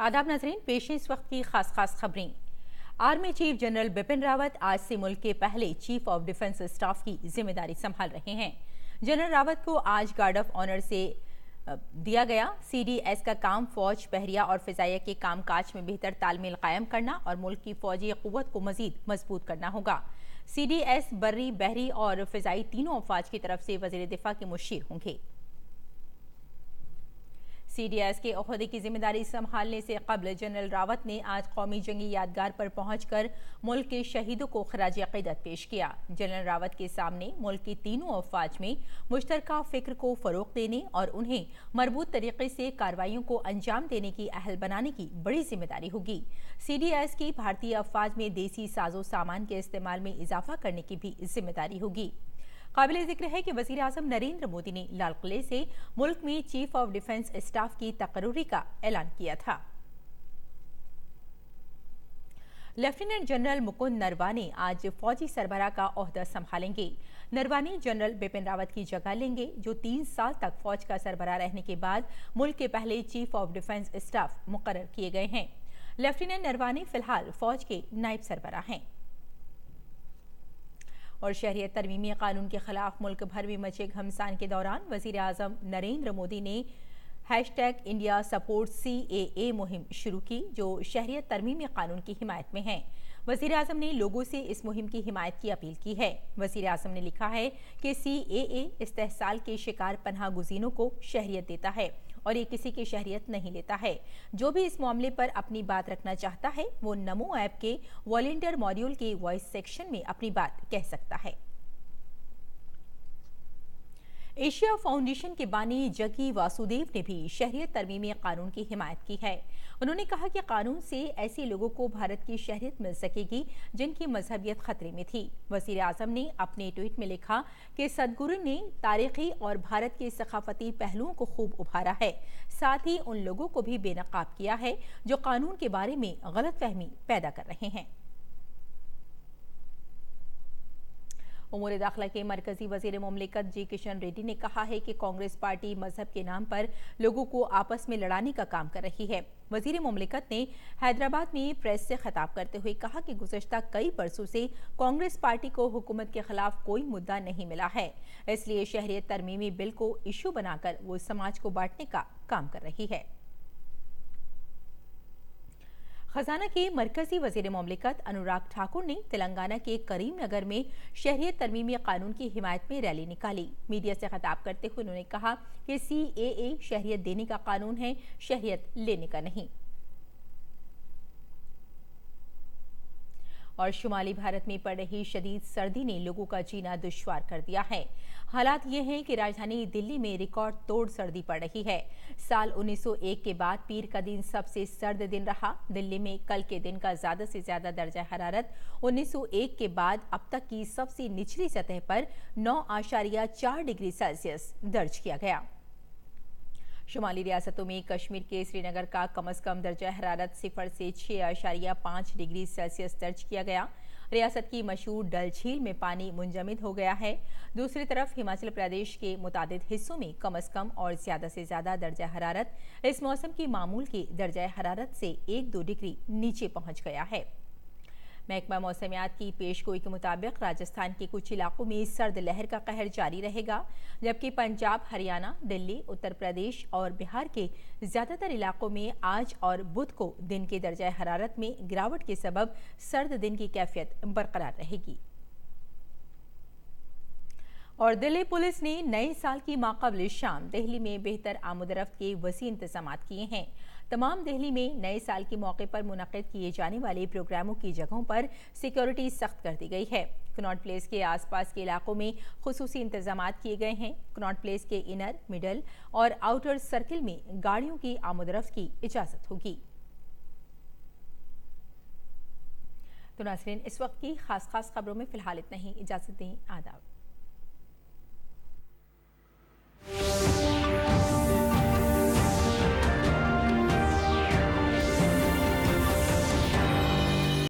आदाब नाज़रीन, पेश है इस वक्त की खास खबरें। Army chief general Bipin Rawat आज से मुल्क के पहले चीफ ऑफ डिफेंस स्टाफ की जिम्मेदारी संभाल रहे हैं। जनरल रावत को आज गार्ड ऑफ ऑनर से दिया गया। CDS का काम फौज, बहरिया और फिजाइया के कामकाज में बेहतर तालमेल कायम करना और मुल्क की फौजी क़ुव्वत को मजीद मजबूत करना होगा। CDS बर्री, बहरी और फिजाई तीनों अफवाज की तरफ से वज़ीर दिफा के मुशीर होंगे। CDS के ओहदे की जिम्मेदारी संभालने से कबल जनरल रावत ने आज कौमी जंगी यादगार पर पहुंचकर मुल्क के शहीदों को खराज अक़ीदत पेश किया। जनरल रावत के सामने मुल्क की तीनों अफवाज में मुश्तरका फ़िक्र को फ़रोग़ देने और उन्हें मरबूत तरीके से कार्रवाइयों को अंजाम देने की अहल बनाने की बड़ी जिम्मेदारी होगी। CDS की भारतीय अफवाज में देसी साजो सामान के इस्तेमाल में इजाफा करने की भी जिम्मेदारी होगी। काबिल जिक्र है कि वज़ीर आज़म नरेंद्र मोदी ने लाल किले से मुल्क में चीफ ऑफ डिफेंस स्टाफ की तकर्रुरी का ऐलान किया था। लेफ्टिनेंट जनरल मुकुंद नरवाने आज फौजी सरबराह का ओहदा संभालेंगे। नरवाने जनरल बिपिन रावत की जगह लेंगे, जो 3 साल तक फौज का सरबराह रहने के बाद मुल्क के पहले चीफ ऑफ डिफेंस स्टाफ मुकर्रर किए गए हैं। लेफ्टिनेंट नरवाने फिलहाल फौज के नायब सरबराह हैं। और शहरियत तरमीमी कानून के खिलाफ मुल्क भर में मचे घमसान के दौरान वज़ीर आज़म नरेंद्र मोदी ने #इंडिया सपोर्ट CAA मुहिम शुरू की, जो शहरियत तरमीमी कानून की हिमायत में है। वज़ीर आज़म ने लोगों से इस मुहिम की हिमायत की अपील की है। वज़ीर आज़म ने लिखा है कि CAA इस्तेहसाल के शिकार पनाह गुज़ीनों को शहरियत देता है और ये किसी की शहरियत नहीं लेता है। जो भी इस मामले पर अपनी बात रखना चाहता है वो नमो ऐप के वॉलंटियर मॉड्यूल के वॉइस सेक्शन में अपनी बात कह सकता है। एशिया फाउंडेशन के बानी जगी वासुदेव ने भी शहरियत तरमीमी कानून की हिमायत की है। उन्होंने कहा कि कानून से ऐसे लोगों को भारत की शहरियत मिल सकेगी जिनकी मजहबियत खतरे में थी। वज़ीर आज़म ने अपने ट्वीट में लिखा कि सदगुरु ने तारीखी और भारत के सकाफती पहलुओं को खूब उभारा है, साथ ही उन लोगों को भी बेनकाब किया है जो कानून के बारे में गलतफहमी पैदा कर रहे हैं। उमूर दाखिला के मरकजी वजीर मुमलिकत जी किशन रेड्डी ने कहा है कि कांग्रेस पार्टी मजहब के नाम पर लोगों को आपस में लड़ाने का काम कर रही है। वजीर मुमलिकत ने हैदराबाद में प्रेस से खिताब करते हुए कहा कि गुज़श्ता कई बरसों से कांग्रेस पार्टी को हुकूमत के खिलाफ कोई मुद्दा नहीं मिला है, इसलिए शहरियत तरमीमी बिल को इशू बनाकर वो समाज को बांटने का काम कर रही है। खजाना के मरकजी वजीर मुमलिकत अनुराग ठाकुर ने तेलंगाना के करीमनगर में शहरियत तरमीमी कानून की हिमायत में रैली निकाली। मीडिया से खिताब करते हुए उन्होंने कहा कि CAA शहरियत देने का कानून है, शहरियत लेने का नहीं। और शुमाली भारत में पड़ रही शदीद सर्दी ने लोगों का जीना दुश्वार कर दिया है। हालात ये हैं कि राजधानी दिल्ली में रिकॉर्ड तोड़ सर्दी पड़ रही है। साल 1901 के बाद पीर का दिन सबसे सर्द दिन रहा। दिल्ली में कल के दिन का ज्यादा से ज्यादा दर्जा हरारत 1901 के बाद अब तक की सबसे निचली सतह पर 9.4 डिग्री सेल्सियस दर्ज किया गया। शुमाली रियासतों में कश्मीर के श्रीनगर का कम से कम दर्जा हरारत 0 से 6.5 डिग्री सेल्सियस दर्ज किया गया। रियासत की मशहूर डल झील में पानी मुंजमद हो गया है। दूसरी तरफ हिमाचल प्रदेश के मुतादिद हिस्सों में कम से कम और ज्यादा से ज्यादा दर्जा हरारत इस मौसम की मामूल की दर्जा हरारत से 1-2 डिग्री नीचे पहुंच गया है। महकमा मौसमियात की पेशगोई के मुताबिक राजस्थान के कुछ इलाकों में सर्द लहर का कहर जारी रहेगा, जबकि पंजाब, हरियाणा, दिल्ली, उत्तर प्रदेश और बिहार के ज्यादातर इलाकों में आज और बुध को दिन के दर्जा हरारत में गिरावट के सबब सर्द दिन की कैफियत बरकरार रहेगी। और दिल्ली पुलिस ने नए साल की माक़ाबिल शाम दिल्ली में बेहतर आमदरफ्त के वसी इंतजाम किए हैं। तमाम दिल्ली में नए साल के मौके पर मुनक़िद किए जाने वाले प्रोग्रामों की जगहों पर सिक्योरिटी सख्त कर दी गई है। कनॉट प्लेस के आसपास के इलाकों में खुसूसी इंतजाम किए गए हैं। कनॉट प्लेस के इनर, मिडल और आउटर सर्किल में गाड़ियों की आमदरफ्त की इजाज़त होगी। तो नाज़रीन, इस वक्त की खास खबरों में फिलहाल इतना ही। इजाज़त दें। आदाब।